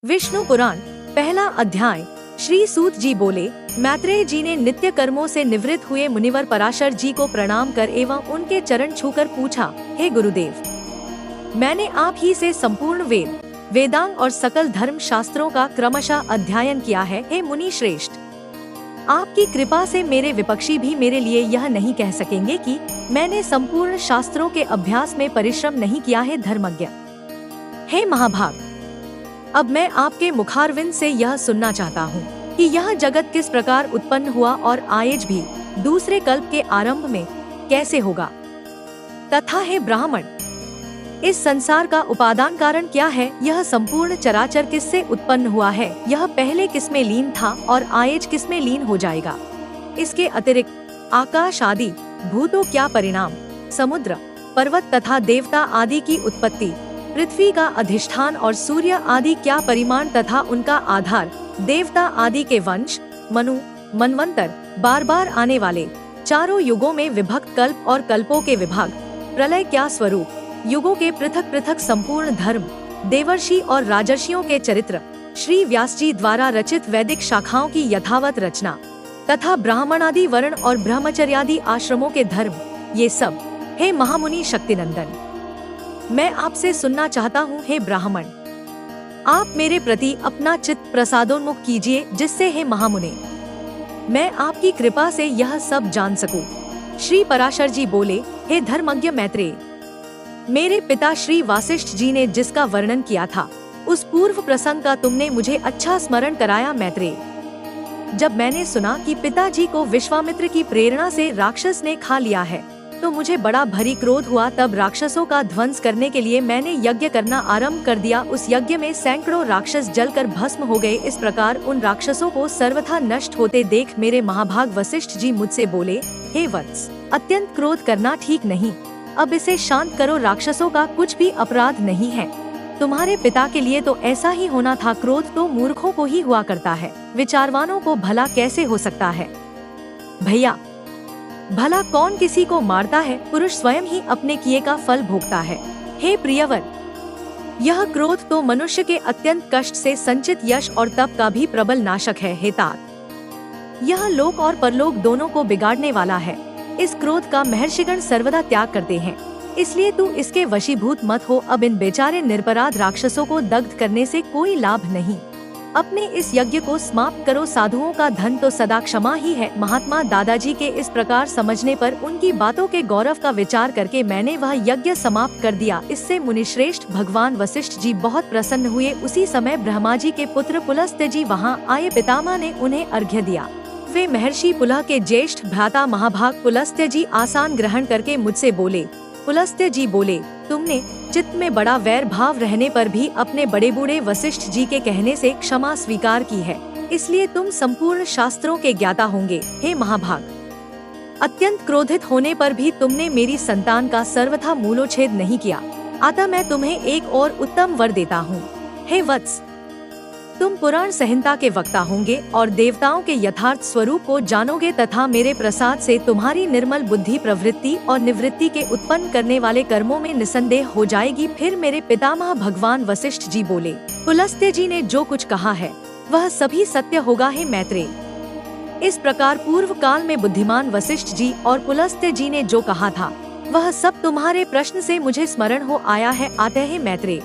विष्णु पुराण पहला अध्याय। श्री सूत जी बोले, मैत्रेय जी ने नित्य कर्मों से निवृत्त हुए मुनिवर पराशर जी को प्रणाम कर एवं उनके चरण छूकर पूछा, हे गुरुदेव, मैंने आप ही से संपूर्ण वेदांग और सकल धर्म शास्त्रों का क्रमशः अध्ययन किया है। हे मुनि श्रेष्ठ, आपकी कृपा से मेरे विपक्षी भी मेरे लिए यह नहीं कह सकेंगे कि मैंने संपूर्ण शास्त्रों के अभ्यास में परिश्रम नहीं किया है। धर्मज्ञ हे महाभाग, अब मैं आपके मुखारविंद से यह सुनना चाहता हूँ कि यह जगत किस प्रकार उत्पन्न हुआ और आयज भी दूसरे कल्प के आरंभ में कैसे होगा, तथा हे ब्राह्मण, इस संसार का उपादान कारण क्या है। यह संपूर्ण चराचर किससे उत्पन्न हुआ है, यह पहले किसमें लीन था और आयज किसमें लीन हो जाएगा। इसके अतिरिक्त आकाश आदि भूतों क्या परिणाम, समुद्र, पर्वत तथा देवता आदि की उत्पत्ति, पृथ्वी का अधिष्ठान और सूर्य आदि क्या परिमाण तथा उनका आधार, देवता आदि के वंश, मनु, मनवंतर, बार बार आने वाले चारों युगों में विभक्त कल्प और कल्पों के विभाग, प्रलय क्या स्वरूप, युगों के पृथक पृथक संपूर्ण धर्म, देवर्षि और राजर्षियों के चरित्र, श्री व्यास जी द्वारा रचित वैदिक शाखाओं की यथावत रचना, तथा ब्राह्मणादि वर्ण और ब्रह्मचर्यादि आश्रमों के धर्म, ये सब हे महामुनि शक्तिनंदन मैं आपसे सुनना चाहता हूँ। हे ब्राह्मण, आप मेरे प्रति अपना चित्त प्रसादोन्मुख कीजिए, जिससे हे महामुने मैं आपकी कृपा से यह सब जान सकूं। श्री पराशर जी बोले, हे धर्मज्ञ मैत्रेय, मेरे पिता श्री वासिष्ठ जी ने जिसका वर्णन किया था उस पूर्व प्रसंग का तुमने मुझे अच्छा स्मरण कराया। मैत्रेय, जब मैंने सुना कि पिताजी को विश्वामित्र की प्रेरणा से राक्षस ने खा लिया है तो मुझे बड़ा भारी क्रोध हुआ। तब राक्षसों का ध्वंस करने के लिए मैंने यज्ञ करना आरंभ कर दिया। उस यज्ञ में सैकड़ों राक्षस जलकर भस्म हो गए। इस प्रकार उन राक्षसों को सर्वथा नष्ट होते देख मेरे महाभाग वशिष्ठ जी मुझसे बोले, हे वत्स, अत्यंत क्रोध करना ठीक नहीं, अब इसे शांत करो। राक्षसों का कुछ भी अपराध नहीं है। तुम्हारे पिता के लिए तो ऐसा ही होना था। क्रोध तो मूर्खों को ही हुआ करता है, विचारवानों को भला कैसे हो सकता है। भैया, भला कौन किसी को मारता है, पुरुष स्वयं ही अपने किए का फल भोगता है। हे प्रियवर, यह क्रोध तो मनुष्य के अत्यंत कष्ट से संचित यश और तप का भी प्रबल नाशक है। हे तात, यह लोक और परलोक दोनों को बिगाड़ने वाला है। इस क्रोध का महर्षिगण सर्वदा त्याग करते हैं, इसलिए तू इसके वशीभूत मत हो। अब इन बेचारे निरपराध राक्षसों को दग्ध करने से कोई लाभ नहीं। अपने इस यज्ञ को समाप्त करो। साधुओं का धन तो सदा क्षमा ही है। महात्मा दादाजी के इस प्रकार समझने पर उनकी बातों के गौरव का विचार करके मैंने वह यज्ञ समाप्त कर दिया। इससे मुनिश्रेष्ठ भगवान वशिष्ठ जी बहुत प्रसन्न हुए। उसी समय ब्रह्मा जी के पुत्र पुलस्त्य जी वहाँ आए। पितामह ने उन्हें अर्घ्य दिया। वे महर्षि पुलह के ज्येष्ठ भ्राता महाभाग पुलस्त्य जी आसन ग्रहण करके मुझसे बोले। पुलस्त्य जी बोले, तुमने चित्त में बड़ा वैर भाव रहने पर भी अपने बड़े बूढ़े वशिष्ठ जी के कहने से क्षमा स्वीकार की है, इसलिए तुम संपूर्ण शास्त्रों के ज्ञाता होंगे। हे महाभाग, अत्यंत क्रोधित होने पर भी तुमने मेरी संतान का सर्वथा मूलोच्छेद नहीं किया, अतः मैं तुम्हें एक और उत्तम वर देता हूँ। हे वत्स, तुम पुराण संहिता के वक्ता होंगे और देवताओं के यथार्थ स्वरूप को जानोगे तथा मेरे प्रसाद से तुम्हारी निर्मल बुद्धि प्रवृत्ति और निवृत्ति के उत्पन्न करने वाले कर्मों में निसंदेह हो जाएगी। फिर मेरे पितामह भगवान वशिष्ठ जी बोले, पुलस्त्य जी ने जो कुछ कहा है वह सभी सत्य होगा। हे मैत्रेय, इस प्रकार पूर्व काल में बुद्धिमान वशिष्ठ जी और पुलस्त्य जी ने जो कहा था वह सब तुम्हारे प्रश्न से मुझे स्मरण हो आया है। अतः हे मैत्रेय,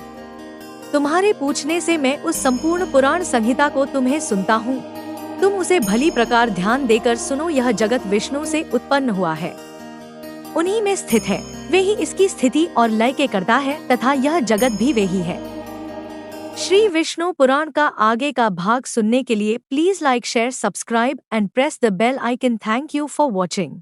तुम्हारे पूछने से मैं उस संपूर्ण पुराण संहिता को तुम्हें सुनता हूँ। तुम उसे भली प्रकार ध्यान देकर सुनो। यह जगत विष्णु से उत्पन्न हुआ है, उन्हीं में स्थित है, वे ही इसकी स्थिति और लय के करता है तथा यह जगत भी वे ही है। श्री विष्णु पुराण का आगे का भाग सुनने के लिए please like, share, subscribe and press the bell icon. Thank you for watching.